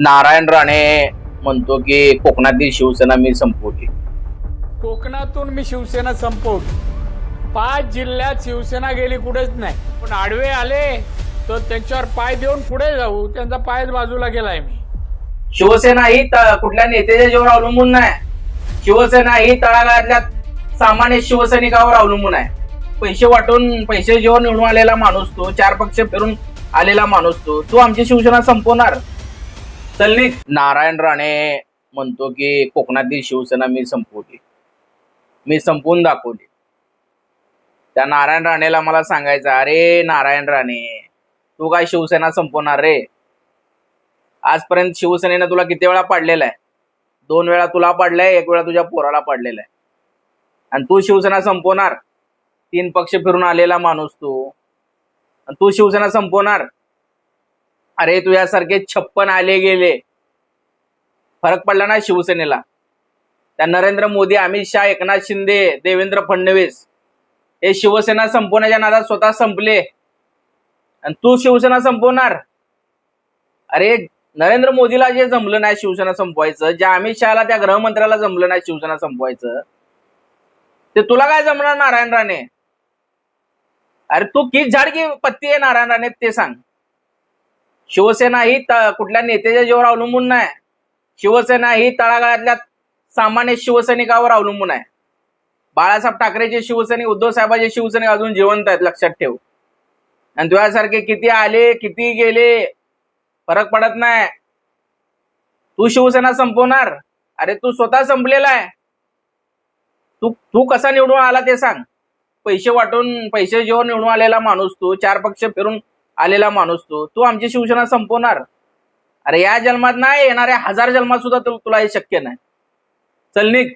नारायण राणे म्हणतो की कोकणातील शिवसेना मी संपवली. कोकणातून मी शिवसेना संपवली. 5 जिल्ह्यात शिवसेना गेली कुठेच नाही. पण आडवे आले तर त्यांच्यावर पाय देऊन पुढे जाऊ, त्यांचा पायच बाजूला गेलाय मी. शिवसेना ही कुठल्या नेत्याच्या जीवावर अवलंबून नाही. शिवसेना ही तळागाळातल्या सामान्य शिवसैनिकावर अवलंबून आहे. पैसे वाटून पैसे जेव्हा निवडून आलेला माणूस तो, 4 पक्ष फिरून आलेला माणूस तो आमची शिवसेना संपवणार. चल निघ. नारायण राणे म्हणतो की कोकणातील शिवसेना मी संपवली, मी संपवून दाखवली. त्या नारायण राणेला मला सांगायचं, अरे नारायण राणे, तू काय शिवसेना संपवणार रे? आजपर्यंत शिवसेनेनं तुला किती वेळा पाडलेला आहे? 2 वेळा तुला पाडलाय, 1 वेळा तुझ्या पोराला पाडलेला आहे. आणि तू शिवसेना संपवणार? 3 पक्ष फिरून आलेला माणूस तू शिवसेना संपवणार? अरे तुझ्यासारखे 56 आले गेले, फरक पडला ना शिवसेनेला. त्या नरेंद्र मोदी, अमित शहा, एकनाथ शिंदे, देवेंद्र फडणवीस हे शिवसेना संपवण्याच्या नादात स्वतः संपले आणि तू शिवसेना संपवणार? अरे नरेंद्र मोदीला जे जमलं नाही शिवसेना संपवायचं, ज्या अमित शहाला त्या गृहमंत्र्याला जमलं नाही शिवसेना संपवायचं, ते तुला काय जमणार नारायण राणे? अरे तू किस झाड की पत्ती आहे नारायण राणे ते सांग. शिवसेना ही कुठल्या नेत्याच्या जीवावर अवलंबून नाही. शिवसेना ही तळागाळातल्या सामान्य शिवसैनिकावर अवलंबून आहे. बाळासाहेब ठाकरेचे शिवसैनिक, उद्धव साहेबांचे शिवसैनिक अजून जिवंत आहेत, लक्षात ठेव. आणि तुझ्यासारखे किती आले किती गेले फरक पडत नाही. तू शिवसेना संपवणार? अरे तू स्वतः संपलेला आहे. तू कसा निवडून आला ते सांग. पैसे वाटून पैसे जेव्हा निवडून आलेला माणूस तू, 4 पक्ष फिरून आलेला माणूस तू आमची शिवसेना संपवणार? अरे या जन्मात नाही, येणाऱ्या 1000 जन्मात सुद्धा तुला हे शक्य नाही. चल निघ.